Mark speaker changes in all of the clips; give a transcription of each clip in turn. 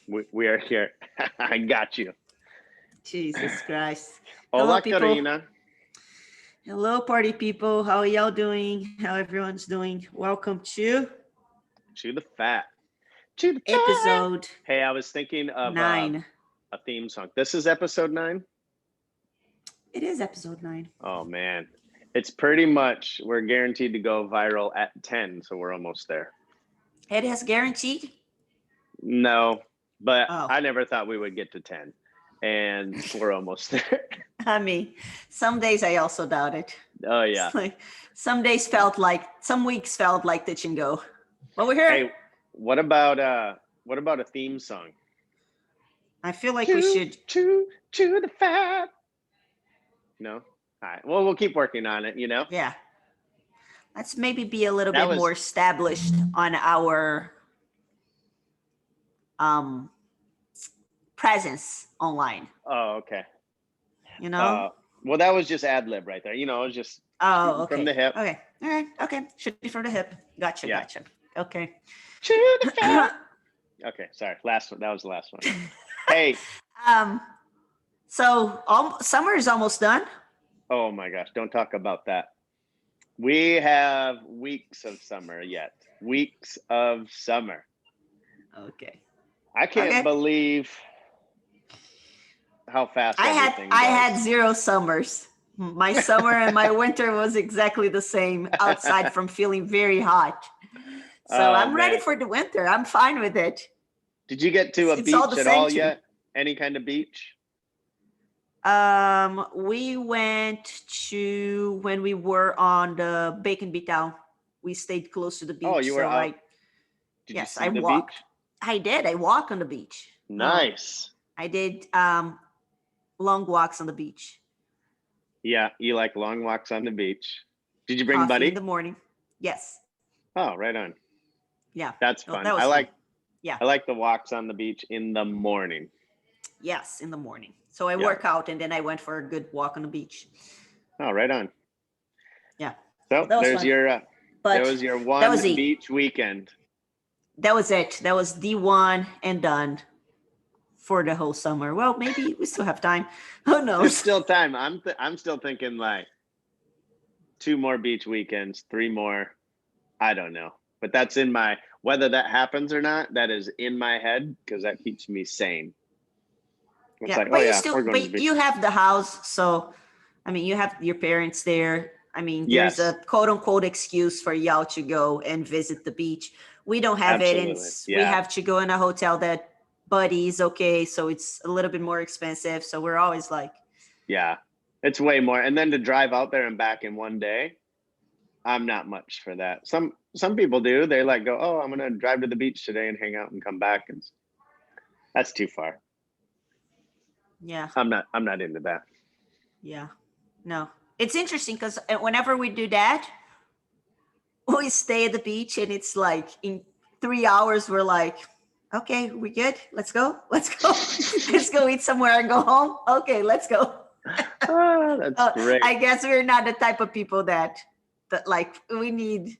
Speaker 1: We are here. I got you.
Speaker 2: Jesus Christ. Hello,
Speaker 1: Hola,
Speaker 2: people.
Speaker 1: Karina.
Speaker 2: Hello, party people. How are y'all doing? How everyone's doing? Welcome to
Speaker 1: To the fat. To the fat.
Speaker 2: episode
Speaker 1: Hey, I was thinking of
Speaker 2: 9.
Speaker 1: a theme song. This is episode 9.
Speaker 2: It is episode 9.
Speaker 1: Oh, man. It's pretty much, we're guaranteed to go viral at 10, so we're almost there.
Speaker 2: It has guaranteed?
Speaker 1: No, but
Speaker 2: Oh.
Speaker 1: I never thought we would get to 10, and we're almost there.
Speaker 2: I mean, some days I also doubt it.
Speaker 1: Oh, yeah.
Speaker 2: It's like, some weeks felt like touch and go. But we're here.
Speaker 1: Hey, what about a theme song?
Speaker 2: I feel like we should.
Speaker 1: To the fat. No? All right. Well, we'll keep working on it,
Speaker 2: Yeah. Let's maybe be a little
Speaker 1: That
Speaker 2: bit
Speaker 1: was-
Speaker 2: more established on our presence online.
Speaker 1: Oh, okay. Well, that was just ad lib right there. It was just
Speaker 2: Oh, okay.
Speaker 1: from the hip.
Speaker 2: Okay. All right. Okay. Should be from the hip. Gotcha.
Speaker 1: Yeah.
Speaker 2: Gotcha. Okay.
Speaker 1: To the fat. Okay, sorry. Last one. That was the last one. Hey.
Speaker 2: So summer is almost done.
Speaker 1: Oh my gosh! Don't talk about that. We have weeks of summer yet. Weeks of summer.
Speaker 2: Okay.
Speaker 1: I can't believe how fast
Speaker 2: I
Speaker 1: everything
Speaker 2: had
Speaker 1: goes.
Speaker 2: 0 summers. My summer and my winter was exactly the same outside from feeling very hot. So I'm ready for the winter. I'm fine with it.
Speaker 1: Did you get to a
Speaker 2: It's
Speaker 1: beach
Speaker 2: all the
Speaker 1: at
Speaker 2: same
Speaker 1: all
Speaker 2: to me.
Speaker 1: yet? Any kind of beach?
Speaker 2: We went to when we were on the Bacon Beach Town. We stayed close to the beach.
Speaker 1: Oh, you were
Speaker 2: so
Speaker 1: out. Did
Speaker 2: yes,
Speaker 1: you see
Speaker 2: I
Speaker 1: the
Speaker 2: walked.
Speaker 1: beach?
Speaker 2: I did. I walked on the beach.
Speaker 1: Nice.
Speaker 2: I did long walks on the beach.
Speaker 1: Yeah, you like long walks on the beach. Did you bring
Speaker 2: Coffee
Speaker 1: Buddy?
Speaker 2: in the morning. Yes.
Speaker 1: Oh, right on.
Speaker 2: Yeah.
Speaker 1: That's fun.
Speaker 2: That was
Speaker 1: I like
Speaker 2: fun. Yeah.
Speaker 1: I like the walks on the beach in the morning.
Speaker 2: Yes, in the morning. So I work out and then I went for a good walk on the beach.
Speaker 1: Oh, right on.
Speaker 2: Yeah.
Speaker 1: So
Speaker 2: That was
Speaker 1: there's
Speaker 2: fun.
Speaker 1: your
Speaker 2: But
Speaker 1: there was your one beach weekend.
Speaker 2: That was it. That was the one and done for the whole summer. Well, maybe we still have time. Who knows?
Speaker 1: There's still time. I'm still thinking like 2 more beach weekends, 3 more. I don't know. But that's in my, whether that happens or not, that is in my head because that keeps me sane. It's like,
Speaker 2: but
Speaker 1: we're going to the beach.
Speaker 2: you have the house, so I mean, you have your parents there. I mean, there's
Speaker 1: Yes.
Speaker 2: a quote unquote excuse for y'all to go and visit the beach. We don't have it, and
Speaker 1: Absolutely.
Speaker 2: we
Speaker 1: Yeah.
Speaker 2: have to go in a hotel that Buddy is okay, so it's a little bit more expensive. So we're always like,
Speaker 1: Yeah, it's way more. And then to drive out there and back in one day, I'm not much for that. Some people do. They like go, oh, I'm gonna drive to the beach today and hang out and come back, and that's too far.
Speaker 2: yeah,
Speaker 1: I'm not into that.
Speaker 2: yeah, no. It's interesting because whenever we do that, we stay at the beach, and it's like in 3 hours we're like, okay, we good? Let's go. Let's go eat somewhere and go home. Okay, let's go.
Speaker 1: Oh, that's great.
Speaker 2: I guess we're not the type of people that like we need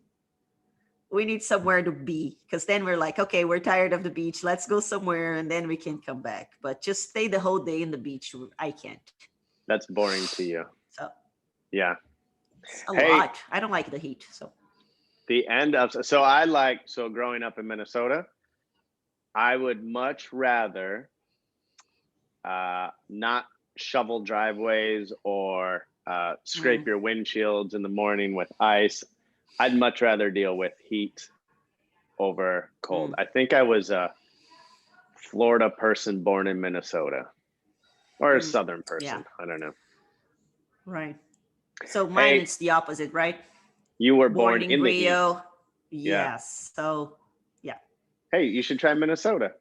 Speaker 2: somewhere to be, because then we're like, okay, we're tired of the beach. Let's go somewhere and then we can come back. But just stay the whole day in the beach, I can't.
Speaker 1: That's boring to you.
Speaker 2: So
Speaker 1: Yeah.
Speaker 2: it's a lot. I don't like the heat. So
Speaker 1: The end of so growing up in Minnesota, I would much rather not shovel driveways or scrape your windshields in the morning with ice. I'd much rather deal with heat over cold. I think I was a Florida person born in Minnesota, or a Southern person.
Speaker 2: Yeah.
Speaker 1: I don't know.
Speaker 2: right. So mine is the opposite, right?
Speaker 1: You were born in the heat.
Speaker 2: Rio.
Speaker 1: Yeah.
Speaker 2: Yes. So yeah.
Speaker 1: Hey, you should try Minnesota.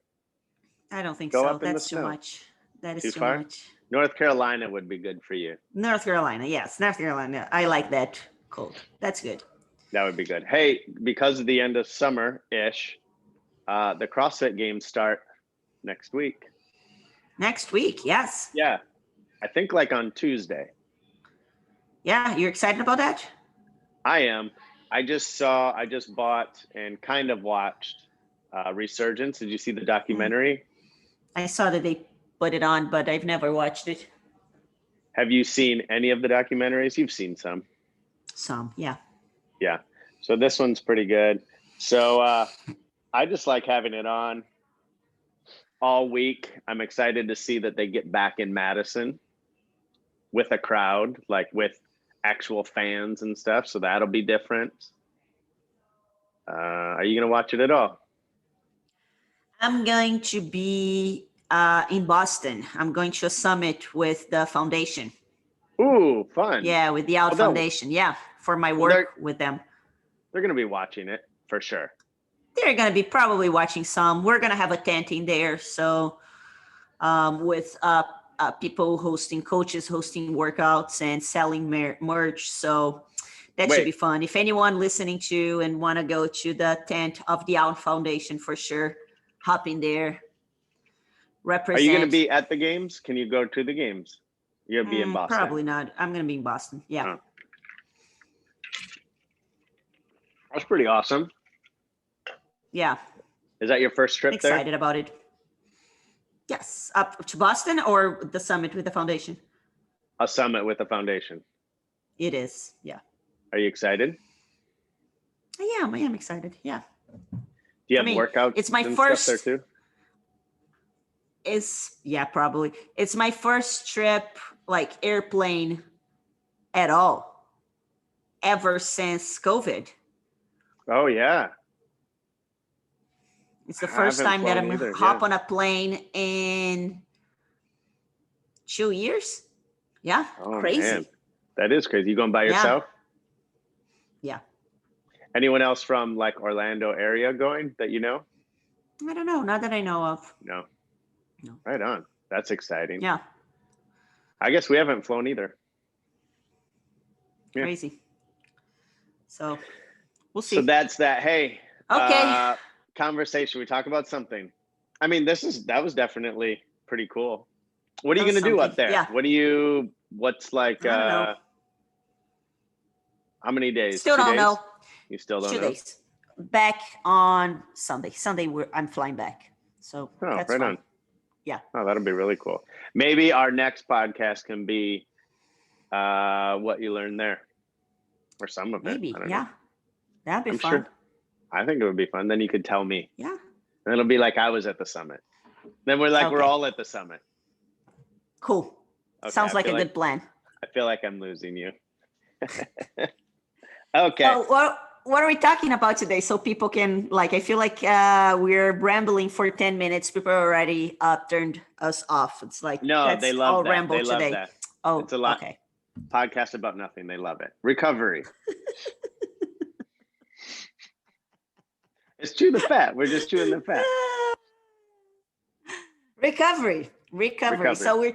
Speaker 2: I don't think
Speaker 1: Go
Speaker 2: so.
Speaker 1: up in the
Speaker 2: That's too
Speaker 1: snow.
Speaker 2: much. That is
Speaker 1: Too
Speaker 2: too
Speaker 1: far?
Speaker 2: much.
Speaker 1: North Carolina would be good for you.
Speaker 2: North Carolina, yes. North Carolina. I like that cold. That's good.
Speaker 1: That would be good. Hey, because of the end of summer-ish, the CrossFit games start next week.
Speaker 2: Next week, yes.
Speaker 1: Yeah, I think like on Tuesday.
Speaker 2: Yeah, you're excited about that?
Speaker 1: I am. I just bought and kind of watched Resurgence. Did you see the documentary?
Speaker 2: I saw that they put it on, but I've never watched it.
Speaker 1: Have you seen any of the documentaries? You've seen some.
Speaker 2: Some, yeah.
Speaker 1: Yeah. So this one's pretty good. So I just like having it on all week. I'm excited to see that they get back in Madison with a crowd, like with actual fans and stuff. So that'll be different. Are you going to watch it at all?
Speaker 2: I'm going to be in Boston. I'm going to a summit with the foundation.
Speaker 1: Ooh, fun.
Speaker 2: Yeah, with the Out Foundation. Yeah, for my work with them.
Speaker 1: They're going to be watching it for sure.
Speaker 2: They're going to be probably watching some. We're going to have a tent in there. So with people hosting, coaches hosting workouts and selling merch. So that should be fun. If anyone listening to and want to go to the tent of the Out Foundation, for sure, hop in there. Represent.
Speaker 1: Are you going to be at the games? Can you go to the games? You'll be in Boston.
Speaker 2: Probably not. I'm going to be in Boston. Yeah.
Speaker 1: Oh. That's pretty awesome.
Speaker 2: Yeah.
Speaker 1: Is that your first trip
Speaker 2: Excited
Speaker 1: there?
Speaker 2: Excited about it. Yes. Up to Boston or the summit with the foundation?
Speaker 1: A summit with the foundation.
Speaker 2: It is. Yeah.
Speaker 1: Are you excited?
Speaker 2: I am excited. Yeah.
Speaker 1: Do you have workouts?
Speaker 2: It's my first
Speaker 1: there too?
Speaker 2: Probably. It's my first trip, like airplane at all, ever since COVID.
Speaker 1: Oh yeah.
Speaker 2: It's the first time that I'm hop on a plane in 2 years. Yeah.
Speaker 1: Oh,
Speaker 2: crazy.
Speaker 1: Man. That is crazy. You going by yourself?
Speaker 2: Yeah.
Speaker 1: Anyone else from like Orlando area going that you know?
Speaker 2: I don't know. Not that I know of.
Speaker 1: No. Right on. That's exciting.
Speaker 2: Yeah.
Speaker 1: I guess we haven't flown either.
Speaker 2: Yeah. Crazy. So we'll see.
Speaker 1: So that's that. Hey.
Speaker 2: Okay.
Speaker 1: Conversation. We talk about something. I mean, that was definitely pretty cool. What are you going to do up there?
Speaker 2: Yeah.
Speaker 1: What's like,
Speaker 2: how
Speaker 1: many days?
Speaker 2: Still
Speaker 1: 2
Speaker 2: don't
Speaker 1: days?
Speaker 2: know.
Speaker 1: You still don't know?
Speaker 2: 2 days. Back on Sunday. I'm flying back. So that's
Speaker 1: right
Speaker 2: fun.
Speaker 1: On.
Speaker 2: Yeah.
Speaker 1: Oh, that'll be really cool. Maybe our next podcast can be what you learned there, or some of it.
Speaker 2: Maybe. Yeah. That'd be fun.
Speaker 1: Sure. I think it would be fun. Then you could tell me.
Speaker 2: Yeah.
Speaker 1: And it'll be like I was at the summit. Then we're like, we're all at the summit.
Speaker 2: Cool. Okay, sounds like a good plan.
Speaker 1: I feel like I'm losing you. Okay.
Speaker 2: So what are we talking about today? So people can I feel like we're rambling for 10 minutes. People already turned us off. It's like,
Speaker 1: no, they love that.
Speaker 2: Ramble
Speaker 1: they love
Speaker 2: today.
Speaker 1: that.
Speaker 2: Oh,
Speaker 1: it's a lot.
Speaker 2: Okay.
Speaker 1: Podcast about nothing. They love it. Recovery. It's chew the fat. We're just chewing the fat.
Speaker 2: Recovery. So we're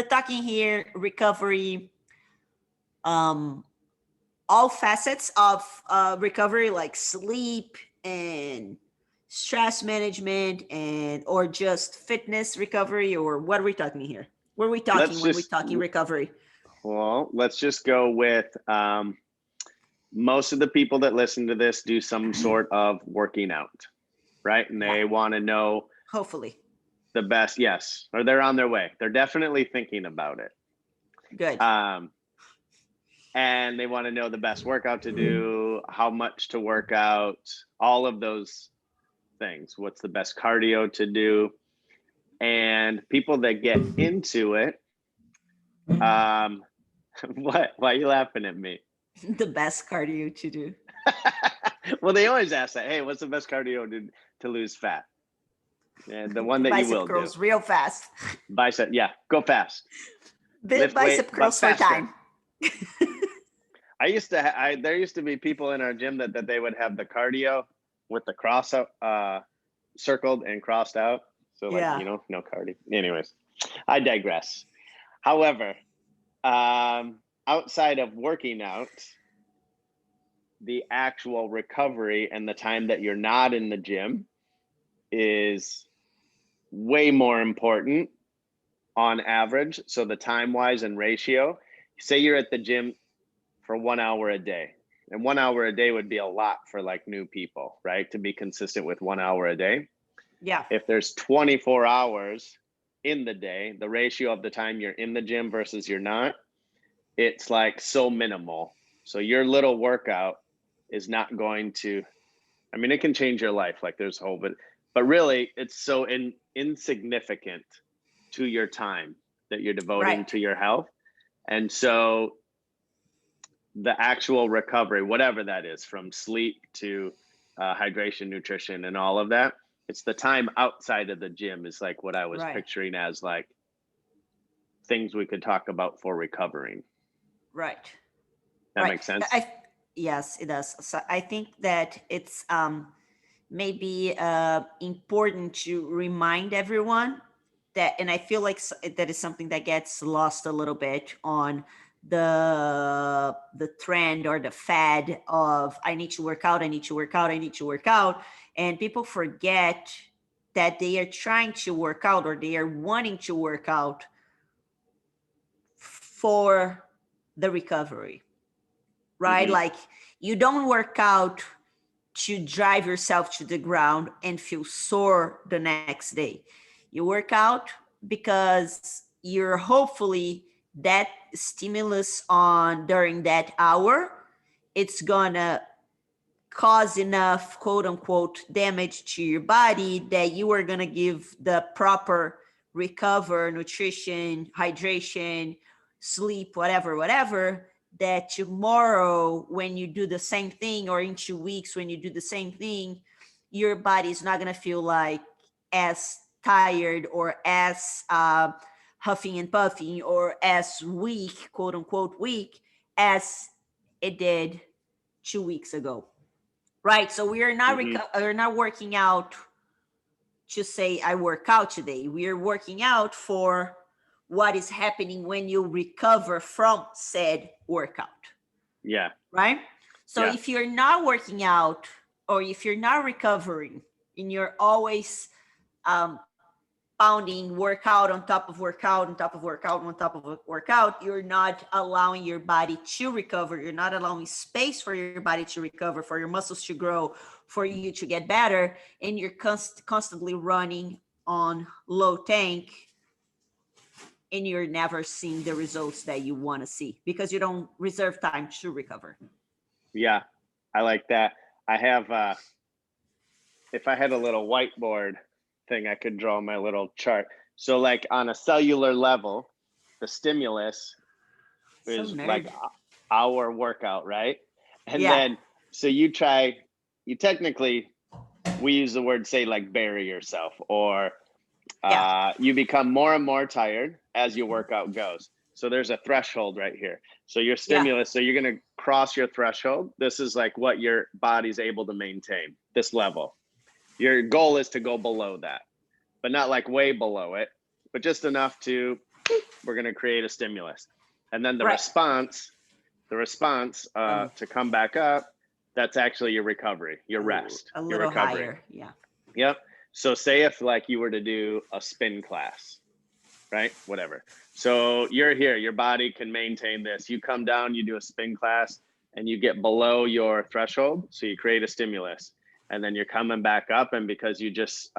Speaker 2: talking here recovery. All facets of recovery, like sleep and stress management, or just fitness recovery, or what are we talking here? What are we talking when we're talking recovery?
Speaker 1: Well, let's just go with most of the people that listen to this do some sort of working out, right? And they want to know,
Speaker 2: hopefully,
Speaker 1: the best. Yes, or they're on their way. They're definitely thinking about it.
Speaker 2: Good.
Speaker 1: And they want to know the best workout to do, how much to work out, all of those things. What's the best cardio to do? And people that get into it, what? Why are you laughing at me?
Speaker 2: The best cardio to do.
Speaker 1: Well, they always ask that. Hey, what's the best cardio to lose fat? And the one that you will
Speaker 2: curls
Speaker 1: do.
Speaker 2: Real fast.
Speaker 1: Bicep, yeah, go fast.
Speaker 2: Bicep curls for time.
Speaker 1: There used to be people in our gym that they would have the cardio with the cross circled and crossed out. So no cardio. Anyways, I digress. However, outside of working out, the actual recovery and the time that you're not in the gym is way more important on average. So the time wise and ratio, say you're at the gym for 1 hour a day, and 1 hour a day would be a lot for like new people, right? To be consistent with 1 hour a day.
Speaker 2: Yeah.
Speaker 1: If there's 24 hours in the day, the ratio of the time you're in the gym versus you're not, it's like so minimal. So your little workout is not going to, I mean, it can change your life. Like there's hope, but really it's so insignificant to your time that you're devoting
Speaker 2: Right.
Speaker 1: to your health. And so the actual recovery, whatever that is, from sleep to hydration, nutrition, and all of that, it's the time outside of the gym is like what I was
Speaker 2: Right.
Speaker 1: picturing as like things we could talk about for recovering.
Speaker 2: Right.
Speaker 1: That
Speaker 2: Right.
Speaker 1: makes sense?
Speaker 2: Yes, it does. So I think that it's maybe important to remind everyone that, and I feel like that is something that gets lost a little bit on the trend or the fad of I need to work out, I need to work out, I need to work out, and people forget that they are trying to work out or they are wanting to work out for the recovery, right?
Speaker 1: Mhm.
Speaker 2: Like you don't work out to drive yourself to the ground and feel sore the next day. You work out because you're hopefully that stimulus on during that hour, it's gonna cause enough quote unquote damage to your body that you are gonna give the proper recover, nutrition, hydration, sleep, whatever, that tomorrow when you do the same thing or in 2 weeks when you do the same thing, your body is not going to feel like as tired or as huffing and puffing or as weak, quote unquote weak, as it did 2 weeks ago, right? So we are not
Speaker 1: Mhm.
Speaker 2: we're not working out to say I work out today. We are working out for what is happening when you recover from said workout,
Speaker 1: Yeah.
Speaker 2: right? So
Speaker 1: Yeah.
Speaker 2: if you're not working out or if you're not recovering and you're always um, pounding workout on top of workout on top of workout on top of workout, you're not allowing your body to recover. You're not allowing space for your body to recover, for your muscles to grow, for you to get better, and you're constantly running on low tank, and you're never seeing the results that you want to see because you don't reserve time to recover.
Speaker 1: Yeah. I like that. I have if I had a little whiteboard thing, I could draw my little chart. So like on a cellular level, the stimulus
Speaker 2: So
Speaker 1: is like
Speaker 2: nerd.
Speaker 1: our workout, right? And
Speaker 2: Yeah.
Speaker 1: then so you technically, we use the word say like bury yourself, or
Speaker 2: Yeah.
Speaker 1: you become more and more tired as your workout goes. So there's a threshold right here. So your
Speaker 2: Yeah.
Speaker 1: stimulus, so you're going to cross your threshold. This is like what your body's able to maintain, this level. Your goal is to go below that, but not like way below it, but just enough to, we're going to create a stimulus. And then the
Speaker 2: Right.
Speaker 1: response to come back up, that's actually your recovery, your rest,
Speaker 2: A
Speaker 1: your
Speaker 2: little
Speaker 1: recovery.
Speaker 2: higher. Yeah.
Speaker 1: Yep. So say if like you were to do a spin class, right? Whatever. So you're here, your body can maintain this. You come down, you do a spin class and you get below your threshold. So you create a stimulus and then you're coming back up. And because you just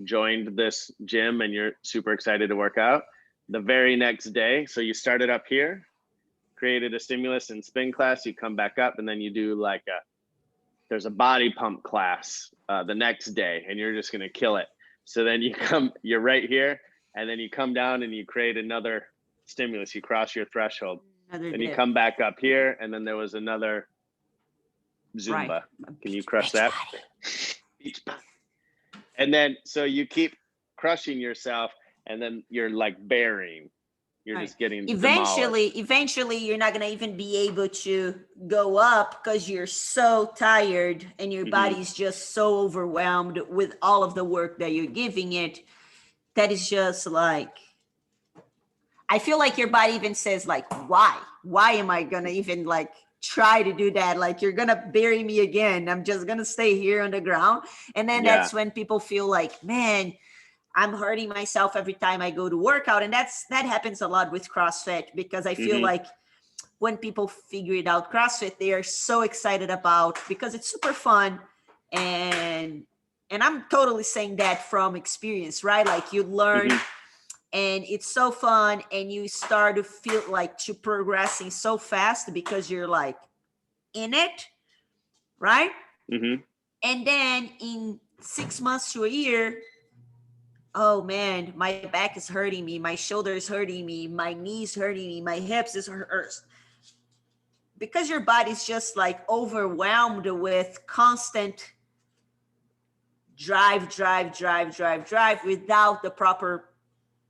Speaker 1: joined this gym and you're super excited to work out, the very next day, so you started up here, created a stimulus and spin class, you come back up and then you do like there's a body pump class the next day and you're just going to kill it. So then you're right here and then you come down and you create another stimulus, you cross your threshold,
Speaker 2: Another
Speaker 1: then you
Speaker 2: dip.
Speaker 1: come back up here and then there was another
Speaker 2: Right.
Speaker 1: Zumba. Can you crush that? Beach body. And then, so you keep crushing yourself and then you're like burying. You're
Speaker 2: Right.
Speaker 1: just getting
Speaker 2: Eventually,
Speaker 1: demolished.
Speaker 2: you're not gonna even be able to go up because you're so tired and your
Speaker 1: Mhm.
Speaker 2: body's just so overwhelmed with all of the work that you're giving it. That is just like, I feel like your body even says like, why? Why am I gonna even like try to do that? Like you're gonna bury me again. I'm just gonna stay here on the ground. And then
Speaker 1: Yeah.
Speaker 2: that's when people feel like, man, I'm hurting myself every time I go to workout. And that happens a lot with CrossFit because I feel
Speaker 1: Mhm.
Speaker 2: like when people figure it out CrossFit, they are so excited about because it's super fun and and I'm totally saying that from experience, right? Like you learn
Speaker 1: Hmm.
Speaker 2: and it's so fun and you start to feel like you're progressing so fast because you're like in it, right?
Speaker 1: Hmm.
Speaker 2: And then in 6 months to a year, oh man, my back is hurting me, my shoulder is hurting me, my knees hurting me, my hips is hurts, because your body's just like overwhelmed with constant drive without the proper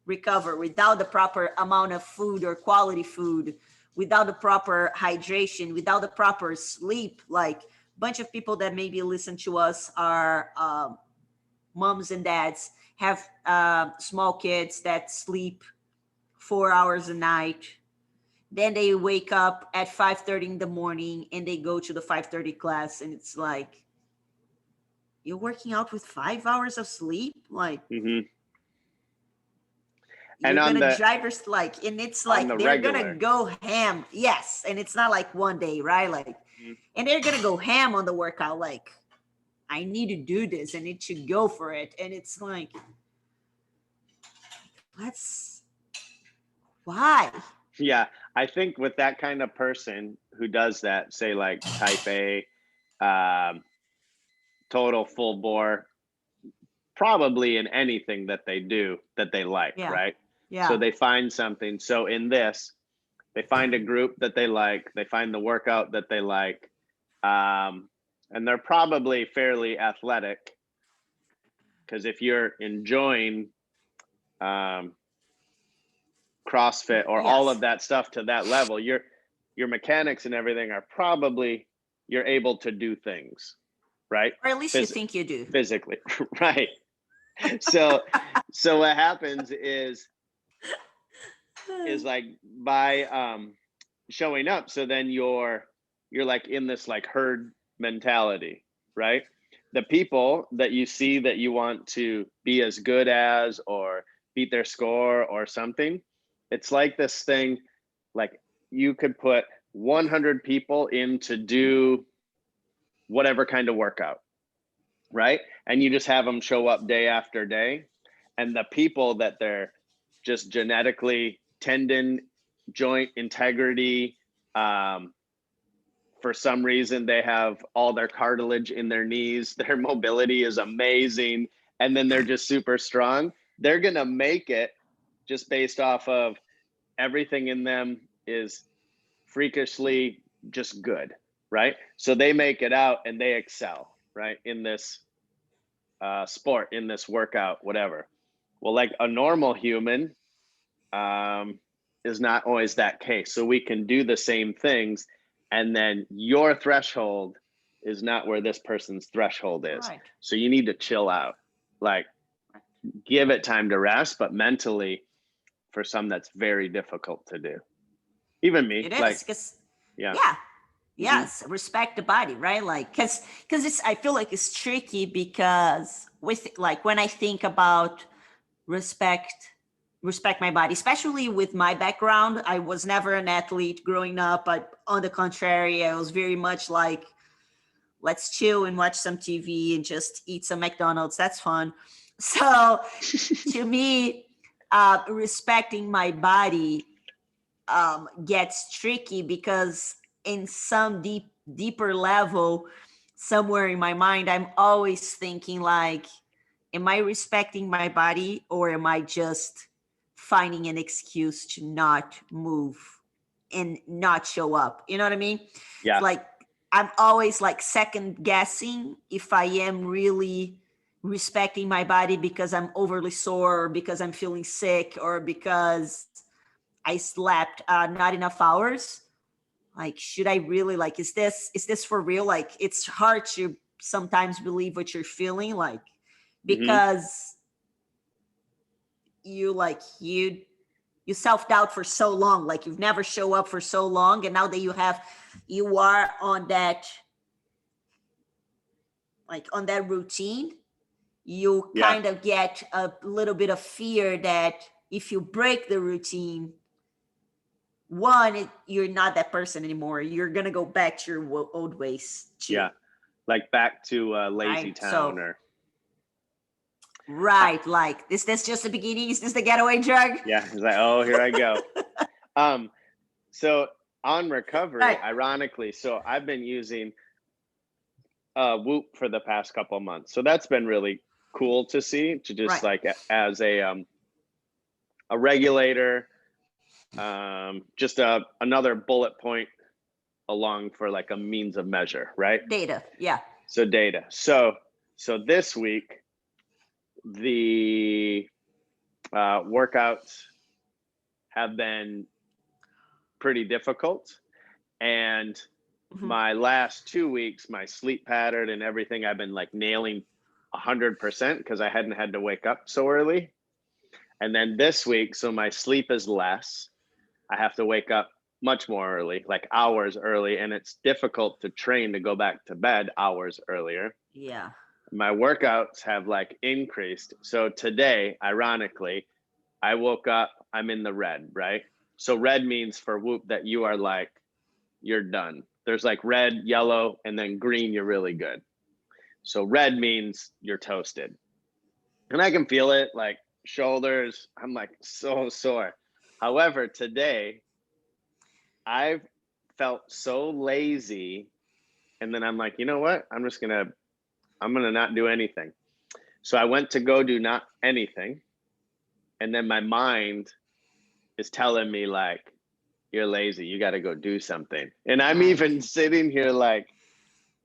Speaker 2: recover, without the proper amount of food or quality food, without the proper hydration, without the proper sleep. Like a bunch of people that maybe listen to us are moms and dads, have small kids that sleep 4 hours a night. Then they wake up at 5:30 in the morning and they go to the 5:30 class, and it's like, you're working out with 5 hours of sleep? Like,
Speaker 1: Hmm. And
Speaker 2: you're gonna drive your like, and it's
Speaker 1: on the
Speaker 2: like they're gonna
Speaker 1: regular.
Speaker 2: go ham. Yes, and it's not like one day, right? Like,
Speaker 1: Mhm.
Speaker 2: and they're gonna go ham on the workout. Like, I need to do this, and it should go for it. And it's like, let's why?
Speaker 1: Yeah, I think with that kind of person who does that, say like type A, um, total full bore, probably in anything that they do that they like,
Speaker 2: Yeah,
Speaker 1: right? So
Speaker 2: yeah,
Speaker 1: they find something. So in this, they find a group that they like, they find the workout that they like, and they're probably fairly athletic, because if you're enjoying um, CrossFit or all
Speaker 2: yes,
Speaker 1: of that stuff to that level, your mechanics and everything are probably, you're able to do things, right?
Speaker 2: or at least you
Speaker 1: Phys-
Speaker 2: think you do.
Speaker 1: Physically, right? So so what happens is like by showing up, so then you're like in this like herd mentality, right? The people that you see that you want to be as good as or beat their score or something, it's like this thing, like you could put 100 people in to do whatever kind of workout, right? And you just have them show up day after day, and the people that they're just genetically tendon joint integrity, um, for some reason they have all their cartilage in their knees, their mobility is amazing, and then they're just super strong, they're gonna make it just based off of everything in them is freakishly just good, right? So they make it out and they excel, right, in this sport, in this workout, whatever. Well, like a normal human um, is not always that case. So we can do the same things, and then your threshold is not where this person's threshold is.
Speaker 2: Right.
Speaker 1: So you need to chill out, like give it time to rest, but mentally, for some, that's very difficult to do. Even me,
Speaker 2: It
Speaker 1: like,
Speaker 2: is because,
Speaker 1: yeah.
Speaker 2: yeah,
Speaker 1: Hmm.
Speaker 2: yes, respect the body, right? Like, because it's, I feel like it's tricky because with like when I think about respect respect my body, especially with my background. I was never an athlete growing up, but on the contrary, I was very much like, let's chill and watch some TV and just eat some McDonald's. That's fun. So to me, respecting my body gets tricky because in some deeper level, somewhere in my mind, I'm always thinking like, am I respecting my body or am I just finding an excuse to not move and not show up? You know what I mean? It's
Speaker 1: Yeah.
Speaker 2: like I'm always like second guessing if I am really respecting my body because I'm overly sore or because I'm feeling sick or because I slept not enough hours. Like, should I really, like, is this for real? Like, it's hard to sometimes believe what you're feeling, like,
Speaker 1: Hmm.
Speaker 2: because you self-doubt for so long, like you've never show up for so long, and now that you are on that, like on that routine, you
Speaker 1: Yeah.
Speaker 2: kind of get a little bit of fear that if you break the routine, you're not that person anymore. You're gonna go back to your old ways too,
Speaker 1: Yeah. Like back to Lazy
Speaker 2: right?
Speaker 1: Town
Speaker 2: So
Speaker 1: or.
Speaker 2: Right. Like, is this just the beginning? Is this the getaway drug?
Speaker 1: Yeah, it's like, oh, here I go. So on recovery,
Speaker 2: Right.
Speaker 1: ironically, so I've been using Whoop for the past couple of months. So that's been really cool to see, to just
Speaker 2: Right.
Speaker 1: like as a regulator, just another bullet point along for like a means of measure, right?
Speaker 2: Data. Yeah.
Speaker 1: So data. So this week the workouts have been pretty difficult, and
Speaker 2: Mhm.
Speaker 1: my last 2 weeks, my sleep pattern and everything, I've been like nailing 100% because I hadn't had to wake up so early. And then this week, so my sleep is less. I have to wake up much more early, like hours early, and it's difficult to train to go back to bed hours earlier.
Speaker 2: Yeah.
Speaker 1: My workouts have like increased. So today, ironically, I woke up, I'm in the red, right? So red means for Whoop that you are like, you're done. There's like red, yellow, and then green, you're really good. So red means you're toasted. And I can feel it, like shoulders, I'm like so sore. However, today I've felt so lazy, and then I'm like, you know what? I'm gonna not do anything. So I went to go do not anything, and then my mind is telling me like, you're lazy, you got to go do something. And I'm
Speaker 2: Right.
Speaker 1: even sitting here like,
Speaker 2: Stop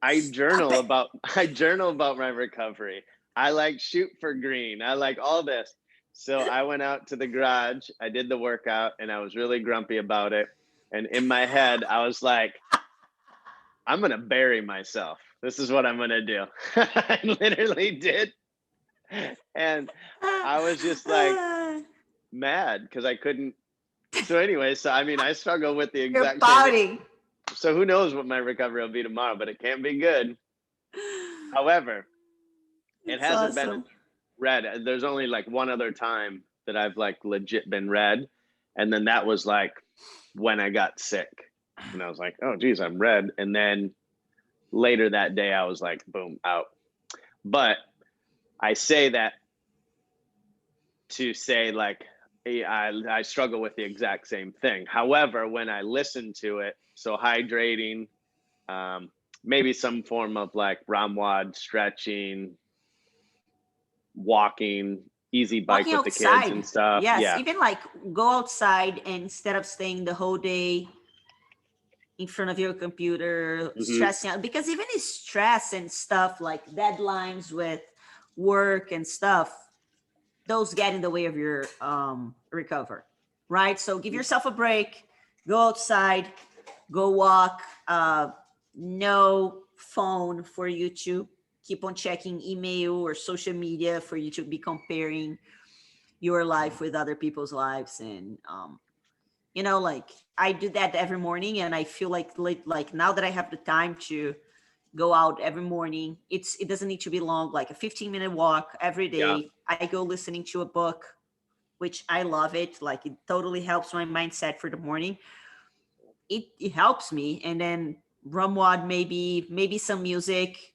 Speaker 2: it.
Speaker 1: I journal about my recovery. I like shoot for green. I like all this. So I went out to the garage, I did the workout, and I was really grumpy about it. And in my head, I was like, I'm gonna bury myself. This is what I'm gonna do. I literally did. And I was just like mad because I couldn't. So anyway, so I mean, I struggle with the
Speaker 2: You're
Speaker 1: exact same.
Speaker 2: pouting.
Speaker 1: So who knows what my recovery will be tomorrow, but it can't be good. However, it
Speaker 2: It's
Speaker 1: hasn't been
Speaker 2: awesome.
Speaker 1: red. There's only like one other time that I've like legit been red. And then that was like when I got sick. And I was like, oh, geez, I'm red. And then later that day, I was like, boom, out. But I say that to say, like, I struggle with the exact same thing. However, when I listen to it, so hydrating, maybe some form of like Ramwad stretching, walking, easy bike
Speaker 2: Walking
Speaker 1: with the kids
Speaker 2: outside.
Speaker 1: and stuff.
Speaker 2: Yes.
Speaker 1: Yeah.
Speaker 2: Even like go outside and instead of staying the whole day in front of your computer,
Speaker 1: Hmm.
Speaker 2: stressing out, because even the stress and stuff like deadlines with work and stuff, those get in the way of your recover, right? So give yourself a break, go outside, go walk, no phone for you to keep on checking email or social media for you to be comparing your life with other people's lives. And like I do that every morning, and I feel like now that I have the time to go out every morning, it doesn't need to be long, like a 15-minute walk every
Speaker 1: Yeah.
Speaker 2: day. I go listening to a book, which I love it. Like it totally helps my mindset for the morning. It helps me. And then Rumwad, maybe some music,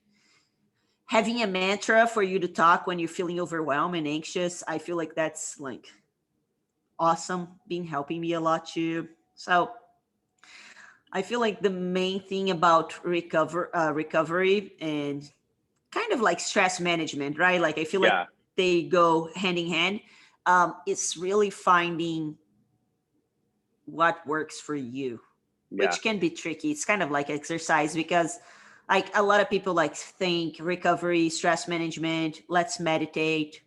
Speaker 2: having a mantra for you to talk when you're feeling overwhelmed and anxious. I feel like that's like awesome, been helping me a lot too. So I feel like the main thing about recovery and kind of like stress management, right? Like I feel like
Speaker 1: Yeah.
Speaker 2: they go hand in hand. It's really finding what works for you,
Speaker 1: Yeah.
Speaker 2: which can be tricky. It's kind of like exercise because like a lot of people like think recovery, stress management, let's meditate.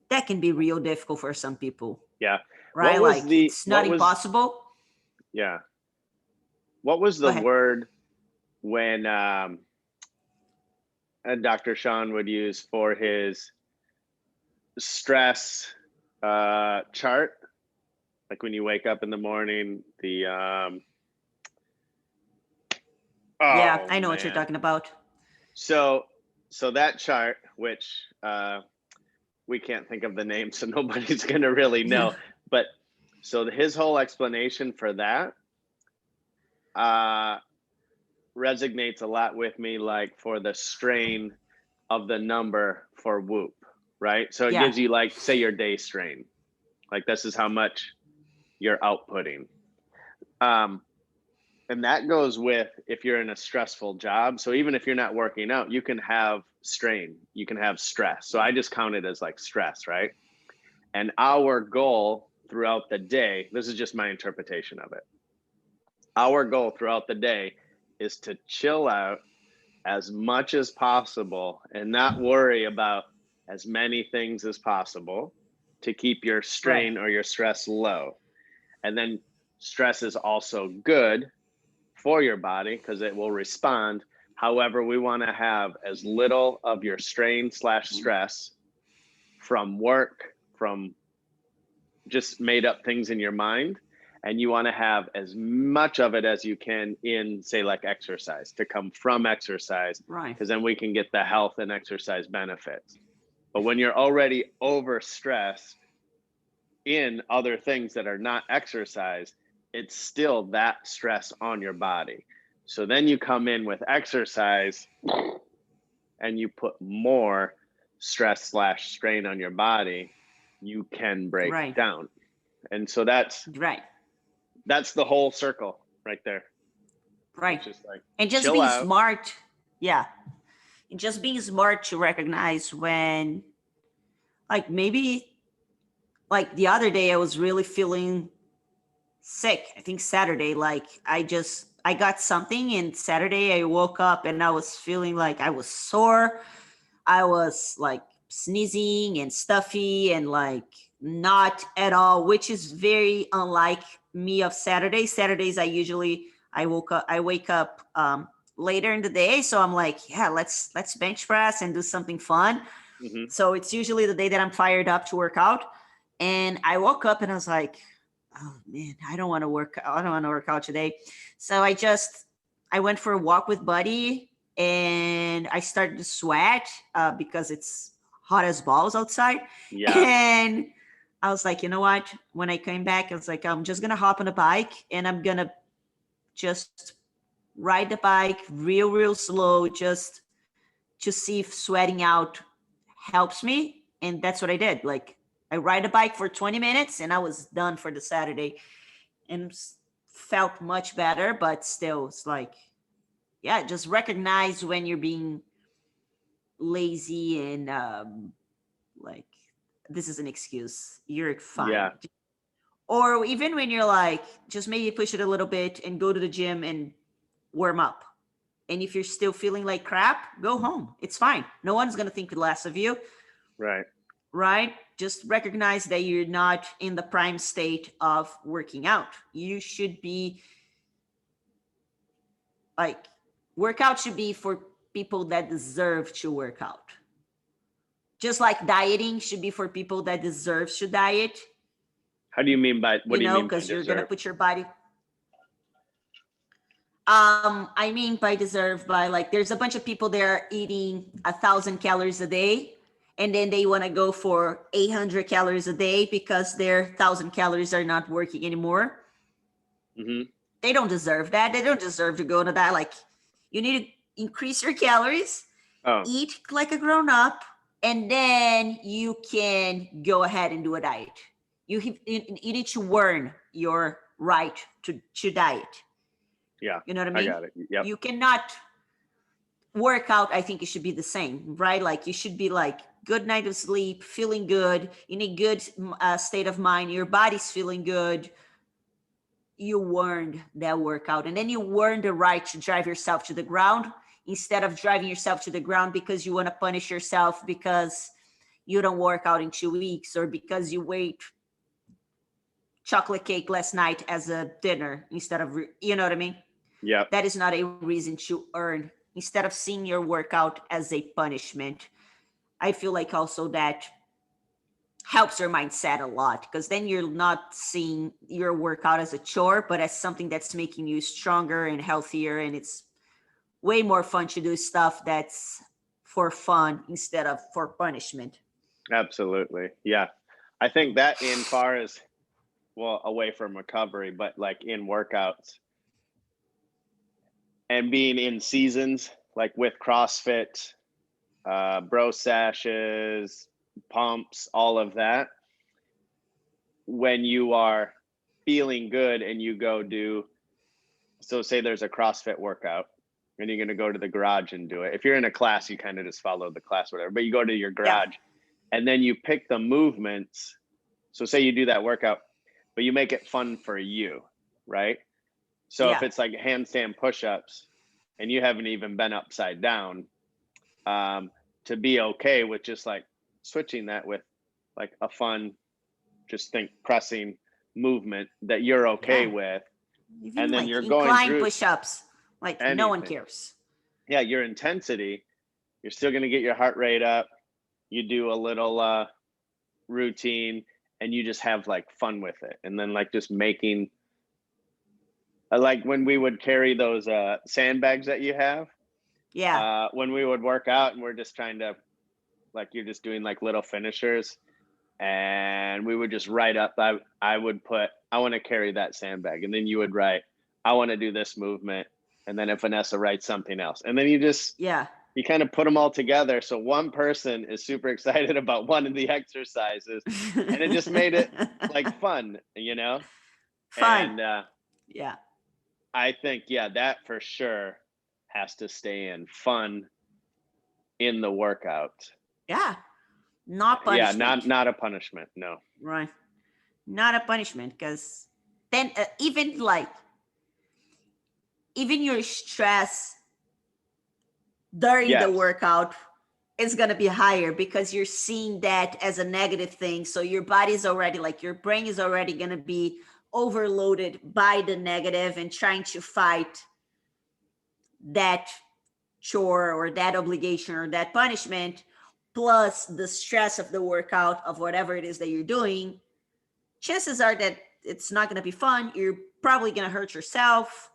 Speaker 2: That can be real difficult for some people,
Speaker 1: Yeah.
Speaker 2: right? Like it's not
Speaker 1: what was,
Speaker 2: impossible.
Speaker 1: yeah. What was
Speaker 2: Go
Speaker 1: the
Speaker 2: ahead.
Speaker 1: word when Dr. Sean would use for his stress chart? Like when you wake up in the morning,
Speaker 2: Yeah,
Speaker 1: oh
Speaker 2: I know what you're
Speaker 1: man.
Speaker 2: talking about.
Speaker 1: So that chart, which we can't think of the name, so nobody's gonna really
Speaker 2: Yeah.
Speaker 1: know. But so his whole explanation for that uh, resonates a lot with me, like for the strain of the number for Whoop. right? So it
Speaker 2: Yeah.
Speaker 1: gives you, like, say your day strain, like this is how much you're outputting. And that goes with if you're in a stressful job. So even if you're not working out, you can have strain, you can have stress. So I just count it as like stress, right? And our goal throughout the day, this is just my interpretation of it. Our goal throughout the day is to chill out as much as possible and not worry about as many things as possible to keep your
Speaker 2: Right.
Speaker 1: strain or your stress low. And then stress is also good for your body because it will respond. However, we want to have as little of your strain slash stress from work, from just made up things in your mind. And you want to have as much of it as you can in, say, like exercise, to come from exercise,
Speaker 2: Right.
Speaker 1: because then we can get the health and exercise benefits. But when you're already overstressed in other things that are not exercise, it's still that stress on your body. So then you come in with exercise and you put more stress slash strain on your body, you can break
Speaker 2: Right.
Speaker 1: down. And so that's
Speaker 2: Right.
Speaker 1: the whole circle right there.
Speaker 2: Right.
Speaker 1: It's just like,
Speaker 2: And just
Speaker 1: chill
Speaker 2: being
Speaker 1: out.
Speaker 2: smart. Yeah. And just being smart to recognize when, like, maybe, like the other day, I was really feeling sick. I think Saturday, like, I got something, and Saturday I woke up and I was feeling like I was sore. I was like sneezing and stuffy and like not at all, which is very unlike me of Saturdays. Saturdays I wake up later in the day, so I'm like, yeah, let's bench press and do something fun.
Speaker 1: Mm-hmm.
Speaker 2: So it's usually the day that I'm fired up to work out. And I woke up and I was like, oh man, I don't want to work. I don't want to work out today. So I went for a walk with Buddy, and I started to sweat because it's hot as balls outside.
Speaker 1: Yeah.
Speaker 2: And I was like, you know what? When I came back, I was like, I'm just gonna hop on a bike and I'm gonna just ride the bike real slow, just to see if sweating out helps me. And that's what I did. Like, I ride a bike for 20 minutes and I was done for the Saturday, and felt much better. But still, it's like, yeah, just recognize when you're being lazy and like, this is an excuse. You're fine.
Speaker 1: Yeah.
Speaker 2: Or even when you're like, just maybe push it a little bit and go to the gym and warm up. And if you're still feeling like crap, go home. It's fine. No one's going to think less of you,
Speaker 1: Right.
Speaker 2: right? Just recognize that you're not in the prime state of working out. You should be like, workout should be for people that deserve to work out. Just like dieting should be for people that deserve to diet,
Speaker 1: How do you mean by, what do you mean by
Speaker 2: because you're going to
Speaker 1: deserve?
Speaker 2: put your body. I mean by deserve, by like, there's a bunch of people there eating 1,000 calories a day, and then they want to go for 800 calories a day because their 1,000 calories are not working anymore.
Speaker 1: Mm-hmm.
Speaker 2: They don't deserve that. They don't deserve to go into that. Like, you need to increase your calories,
Speaker 1: Oh,
Speaker 2: eat like a grown up, and then you can go ahead and do a diet. You need to earn your right to diet.
Speaker 1: yeah.
Speaker 2: You know what I
Speaker 1: I
Speaker 2: mean?
Speaker 1: got it. Yep.
Speaker 2: You cannot work out. I think it should be the same, right? Like, you should be like, good night of sleep, feeling good, in a good state of mind. Your body's feeling good. You earned that workout, and then you earned the right to drive yourself to the ground, instead of driving yourself to the ground because you want to punish yourself because you don't work out in 2 weeks, or because you ate chocolate cake last night as a dinner instead of, you know what I mean?
Speaker 1: Yep.
Speaker 2: That is not a reason to earn. Instead of seeing your workout as a punishment, I feel like also that helps your mindset a lot, because then you're not seeing your workout as a chore, but as something that's making you stronger and healthier. And it's way more fun to do stuff that's for fun instead of for punishment.
Speaker 1: Absolutely. Yeah. I think that, in far as, well, away from recovery, but like in workouts and being in seasons, like with CrossFit, bro sashes, pumps, all of that. When you are feeling good and you go do, so say there's a CrossFit workout and you're going to go to the garage and do it. If you're in a class, you kind of just follow the class, whatever, but you go to your garage and then you pick the movements. So say you do that workout, but you make it fun for you, right? So if it's like handstand push-ups and you haven't even been upside down, to be okay with just like switching that with like a fun, just think pressing movement that you're okay with.
Speaker 2: Even
Speaker 1: and then
Speaker 2: like
Speaker 1: you're going
Speaker 2: incline
Speaker 1: through
Speaker 2: push-ups, like no one cares.
Speaker 1: Yeah, your intensity, you're still going to get your heart rate up. You do a little routine and you just have like fun with it. And then like just making, like when we would carry those sandbags that you have, when we would work out and we're just trying to, like, you're just doing like little finishers, and we would just write up, I would put, I want to carry that sandbag, and then you would write, I want to do this movement, and then if Vanessa writes something else, and then you just you kind of put them all together, so one person is super excited about one of the exercises, and it just made it like fun, you know. And I think that for sure has to stay in, fun in the workout.
Speaker 2: Not punishment.
Speaker 1: Not a punishment. No.
Speaker 2: Right. Not a punishment, because then even your stress during the workout is going to be higher because you're seeing that as a negative thing. So your body's already, like, your brain is already going to be overloaded by the negative and trying to fight that chore or that obligation or that punishment, plus the stress of the workout of whatever it is that you're doing. Chances are that it's not going to be fun. You're probably going to hurt yourself.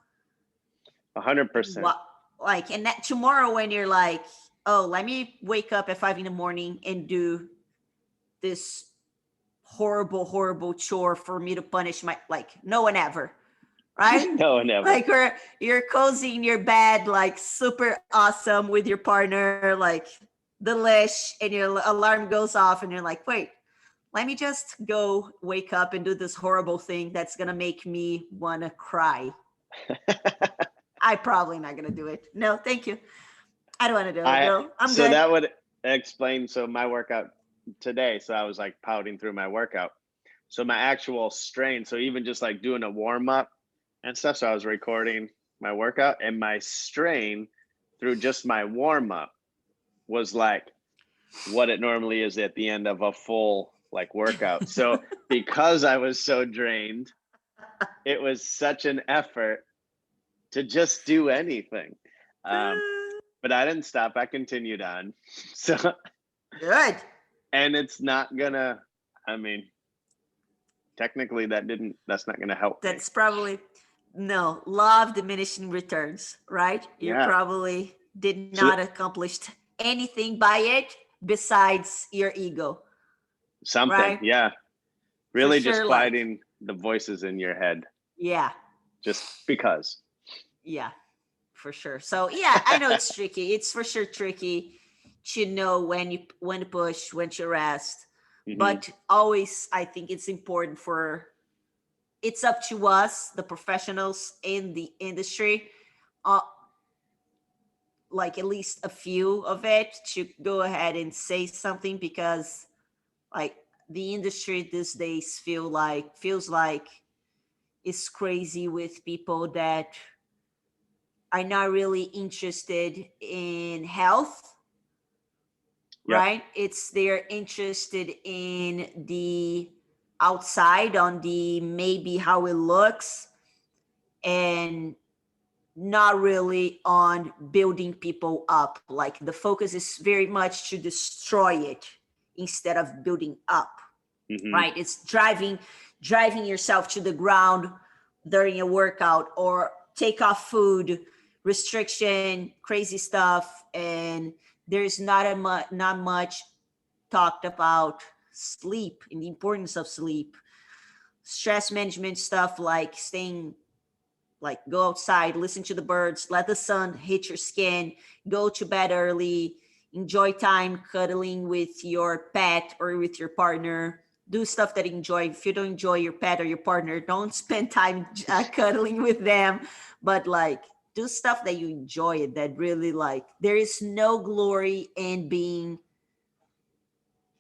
Speaker 1: 100%.
Speaker 2: Like, and that tomorrow when you're like, oh, let me wake up at 5 a.m. and do this horrible chore for me to punish my, like, no one ever, right?
Speaker 1: No one ever.
Speaker 2: Like, you're cozy in your bed, like super awesome with your partner, like delish, and your alarm goes off and you're like, wait, let me just go wake up and do this horrible thing that's going to make me want to cry. I'm probably not going to do it. No, thank you. I don't want to do it. No, I'm good.
Speaker 1: So that would explain, so my workout today, so I was like pouting through my workout. So my actual strain, so even just like doing a warm up and stuff, so I was recording my workout, and my strain through just my warm up was like what it normally is at the end of a full like workout. So because I was so drained, it was such an effort to just do anything. But I didn't stop. I continued on. So
Speaker 2: good.
Speaker 1: And it's not gonna, I mean, technically that's not gonna help.
Speaker 2: That's probably, no, law of diminishing returns, right? You probably did not accomplish anything by it besides your ego.
Speaker 1: Something,
Speaker 2: right?
Speaker 1: Really just quieting the voices in your head. Just because.
Speaker 2: For sure. So I know it's tricky. It's for sure tricky to know when to push, when to rest. Mm-hmm. But always, I think it's important it's up to us, the professionals in the industry, like at least a few of it, to go ahead and say something, because like the industry these days feels like it's crazy with people that are not really interested in health, right? They're interested in the outside, on the maybe how it looks, and not really on building people up. Like the focus is very much to destroy it instead of building up, right? It's driving yourself to the ground during a workout, or take off food, restriction, crazy stuff. And there's not much talked about sleep and the importance of sleep, stress management stuff, like staying, like go outside, listen to the birds, let the sun hit your skin, go to bed early, enjoy time cuddling with your pet or with your partner. Do stuff that you enjoy. If you don't enjoy your pet or your partner, don't spend time cuddling with them. But like, do stuff that you enjoy, that really like. There is no glory in being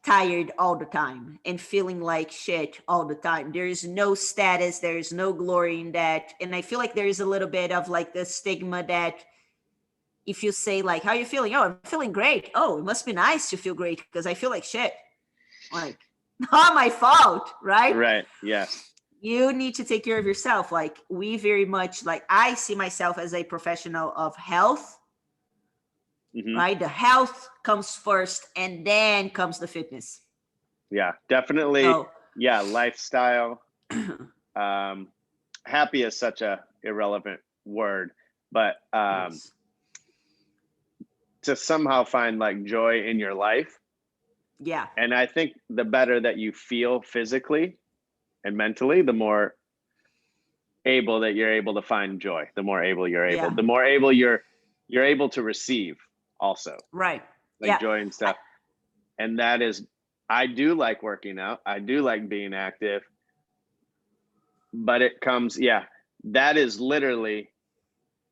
Speaker 2: tired all the time and feeling like shit all the time. There is no status, there is no glory in that. And I feel like there is a little bit of like the stigma that if you say like, how are you feeling? Oh, I'm feeling great. Oh, it must be nice to feel great because I feel like shit. Like, not my fault, right?
Speaker 1: Right. Yes.
Speaker 2: You need to take care of yourself. Like, we very much, like, I see myself as a professional of health, right? The health comes first and then comes the fitness.
Speaker 1: Yeah, definitely.
Speaker 2: So,
Speaker 1: yeah, lifestyle. Happy is such a irrelevant word, but
Speaker 2: yes.
Speaker 1: to somehow find like joy in your life.
Speaker 2: Yeah.
Speaker 1: And I think the better that you feel physically and mentally, the more able that you're able to find joy, the more able you're able,
Speaker 2: Yeah.
Speaker 1: the more able you're able to receive also.
Speaker 2: Right.
Speaker 1: Like
Speaker 2: Yeah.
Speaker 1: joy and stuff. And that is, I do like working out. I do like being active, but it comes, yeah, that is literally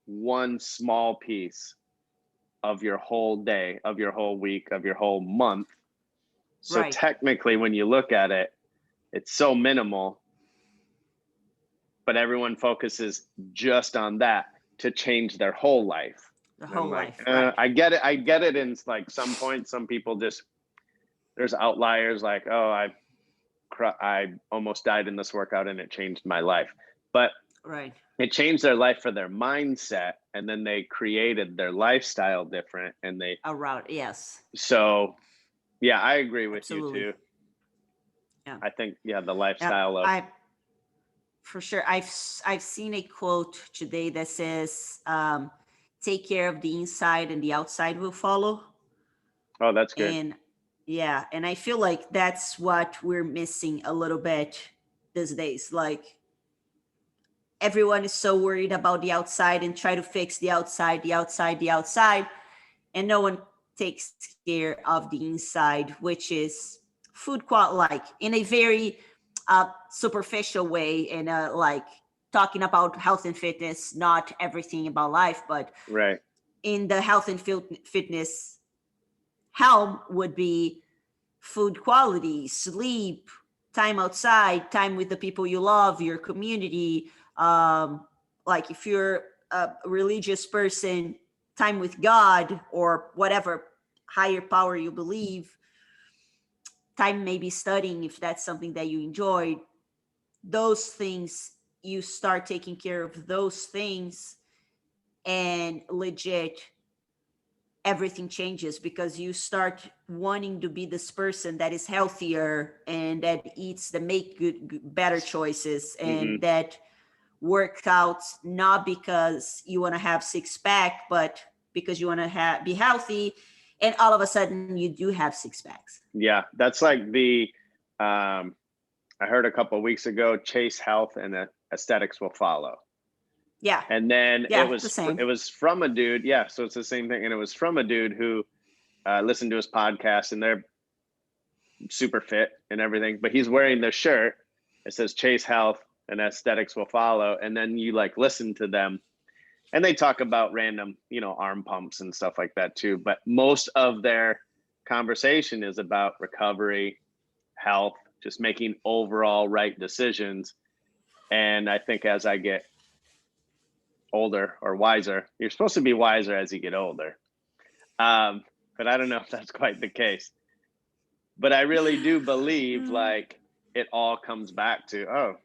Speaker 1: one small piece of your whole day, of your whole week, of your whole month. So
Speaker 2: Right.
Speaker 1: technically, when you look at it, it's so minimal, but everyone focuses just on that to change their whole life.
Speaker 2: The whole
Speaker 1: like,
Speaker 2: life. Right.
Speaker 1: I get it. I get it. In like some points, some people just, there's outliers like, oh, I almost died in this workout and it changed my life. But
Speaker 2: right.
Speaker 1: It changed their life for their mindset, and then they created their lifestyle different, and they
Speaker 2: around. Yes.
Speaker 1: So yeah, I agree with
Speaker 2: Absolutely.
Speaker 1: you too.
Speaker 2: Yeah.
Speaker 1: I think the lifestyle of
Speaker 2: for sure. I've seen a quote today that says, take care of the inside and the outside will follow.
Speaker 1: Oh, that's good.
Speaker 2: And yeah, and I feel like that's what we're missing a little bit these days. Like, everyone is so worried about the outside and try to fix the outside, and no one takes care of the inside, which is food quality, like in a very superficial way, and like talking about health and fitness, not everything about life, but
Speaker 1: right
Speaker 2: in the health and fitness helm would be food quality, sleep, time outside, time with the people you love, your community. Like if you're a religious person, time with God or whatever higher power you believe, time maybe studying if that's something that you enjoy. Those things, you start taking care of those things, and legit everything changes, because you start wanting to be this person that is healthier and that eats, that make good better choices, and that works out not because you want to have six pack, but because you want to be healthy, and all of a sudden you do have six packs.
Speaker 1: Yeah, that's like the I heard a couple of weeks ago, chase health and aesthetics will follow.
Speaker 2: Yeah.
Speaker 1: And then
Speaker 2: yeah,
Speaker 1: it was from a dude. Yeah. So it's the same thing. And it was from a dude who listened to his podcast, and they're super fit and everything, but he's wearing the shirt. It says chase health and aesthetics will follow. And then you like listen to them, and they talk about random, arm pumps and stuff like that too. But most of their conversation is about recovery, health, just making overall right decisions. And I think as I get older or wiser, you're supposed to be wiser as you get older. But I don't know if that's quite the case. But I really do believe like it all comes back to,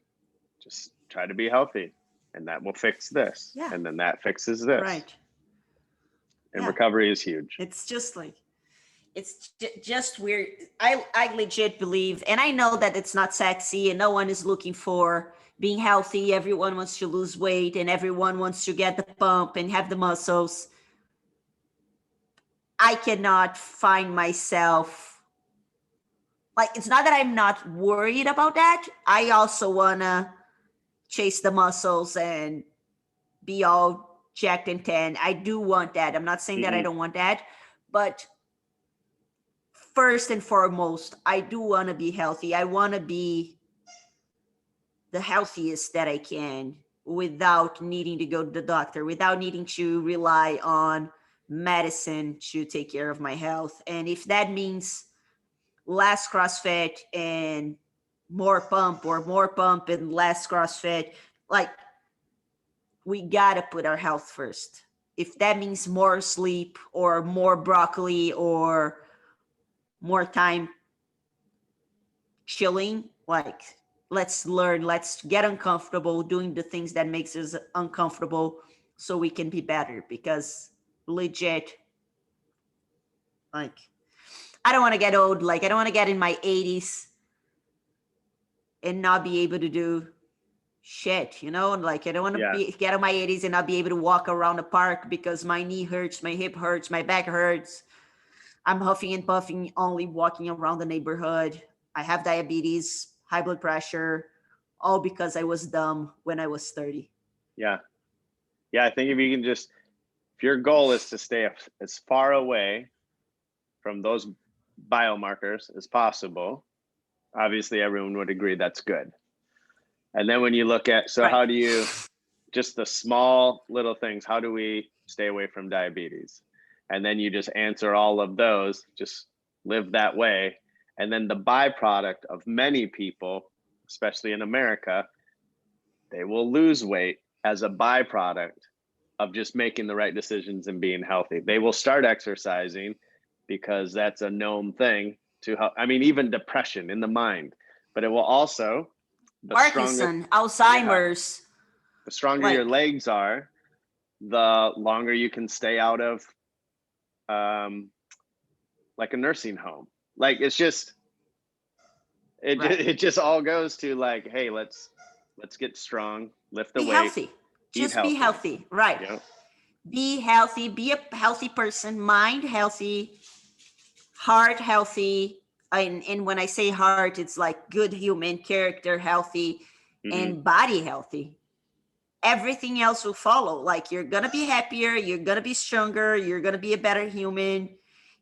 Speaker 1: just try to be healthy, and that will fix this.
Speaker 2: Yeah.
Speaker 1: And then that fixes this.
Speaker 2: Right.
Speaker 1: And recovery is huge.
Speaker 2: It's just like, it's just weird. I legit believe, and I know that it's not sexy and no one is looking for being healthy. Everyone wants to lose weight and everyone wants to get the pump and have the muscles. I cannot find myself, like, it's not that I'm not worried about that. I also want to chase the muscles and be all jacked and tan. I do want that. I'm not saying that I don't want that, but first and foremost, I do want to be healthy. I want to be the healthiest that I can without needing to go to the doctor, without needing to rely on medicine to take care of my health. And if that means less CrossFit and more pump, or more pump and less CrossFit, like, we got to put our health first. If that means more sleep or more broccoli or more time chilling, like, let's learn, let's get uncomfortable doing the things that makes us uncomfortable so we can be better. Because legit, like, I don't want to get old. Like, I don't want to get in my 80s and not be able to do shit, like, I don't want to get in my 80s and not be able to walk around the park because my knee hurts, my hip hurts, my back hurts. I'm huffing and puffing only walking around the neighborhood. I have diabetes, high blood pressure, all because I was dumb when I was 30.
Speaker 1: Yeah. I think if your goal is to stay as far away from those biomarkers as possible, obviously everyone would agree that's good. And then when you look at, so how do you, just the small little things, how do we stay away from diabetes? And then you just answer all of those, just live that way. And then the byproduct of many people, especially in America, they will lose weight as a byproduct of just making the right decisions and being healthy. They will start exercising because that's a known thing to help. I mean, even depression in the mind, but it will also,
Speaker 2: Parkinson, Alzheimer's.
Speaker 1: The stronger your legs are, the longer you can stay out of like a nursing home. Like, it's just, it just all goes to like, hey, let's get strong, lift the weight.
Speaker 2: Healthy. Just be healthy. Right.
Speaker 1: Yep.
Speaker 2: Be healthy, be a healthy person, mind healthy, heart healthy. And when I say heart, it's like good human character healthy, and body healthy. Everything else will follow. Like, you're going to be happier. You're going to be stronger. You're going to be a better human.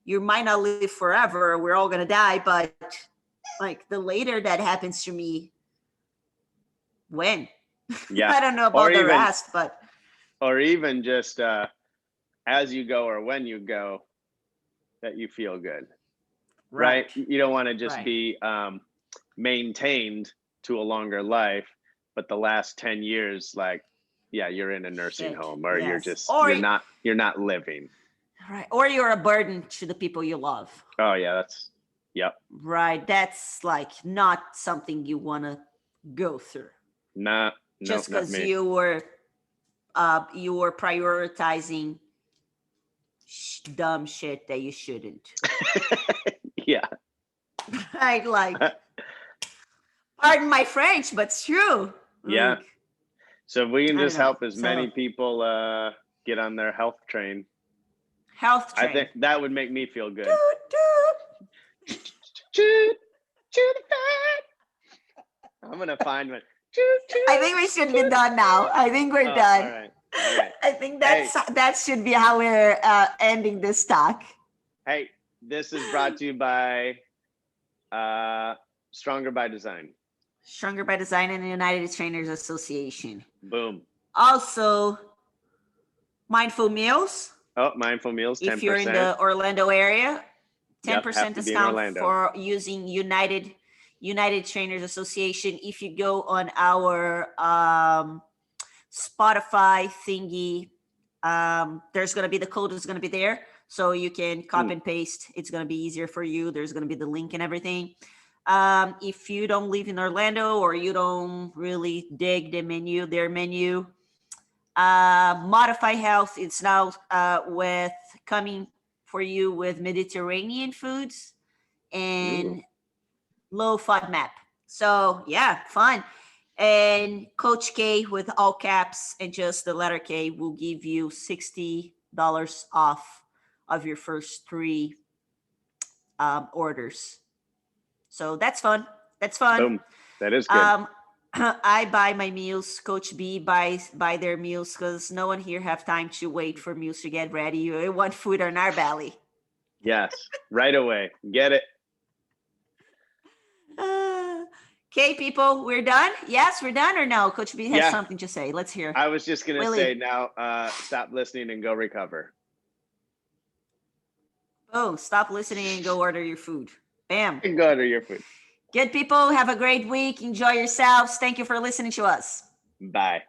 Speaker 2: You might not live forever. We're all going to die. But like, the later that happens to me, when?
Speaker 1: Yeah.
Speaker 2: I don't know about the rest, but.
Speaker 1: Or even just as you go or when you go, that you feel good. Right? You don't want to just be maintained to a longer life, but the last 10 years, like, you're in a nursing home, or you're just, you're not living.
Speaker 2: Right. Or you're a burden to the people you love.
Speaker 1: Oh yeah.
Speaker 2: Right. That's like not something you want to go through. Just because you were prioritizing dumb shit that you shouldn't.
Speaker 1: Yeah.
Speaker 2: Right. Like, pardon my French, but it's true.
Speaker 1: Yeah.
Speaker 2: Like,
Speaker 1: so if we can just help as many people get on their health train. I think that would make me feel good. I'm going to find one.
Speaker 2: I think we should be done now. I think we're done.
Speaker 1: All right.
Speaker 2: I think that should be how we're ending this talk.
Speaker 1: Hey, this is brought to you by Stronger by Design.
Speaker 2: Stronger by Design and the United Trainers Association.
Speaker 1: Boom.
Speaker 2: Also, Mindful Meals.
Speaker 1: Oh, Mindful Meals, 10%.
Speaker 2: If you're in the Orlando area, 10% discount for using United Trainers Association. If you go on our Spotify thingy, there's going to be, the code is going to be there. So you can copy and paste. It's going to be easier for you. There's going to be the link and everything. If you don't live in Orlando, or you don't really dig their menu, Modify Health, it's now coming for you with Mediterranean foods and low FODMAP. So yeah, fun. And Coach K, with all caps and just the letter K, will give you $60 off of your first 3 orders. So that's fun.
Speaker 1: Boom. That is good.
Speaker 2: I buy my meals. Coach B buy their meals, because no one here have time to wait for meals to get ready. We want food on our belly.
Speaker 1: Yes, right away. Get it.
Speaker 2: Okay, people, we're done. Yes, we're done or no? Coach B has
Speaker 1: Yeah.
Speaker 2: something to say. Let's hear.
Speaker 1: I was just gonna
Speaker 2: Willie.
Speaker 1: say now, stop listening and go recover.
Speaker 2: Oh, stop listening and go order your food. Bam.
Speaker 1: And go order your food.
Speaker 2: Good people. Have a great week. Enjoy yourselves. Thank you for listening to us.
Speaker 1: Bye.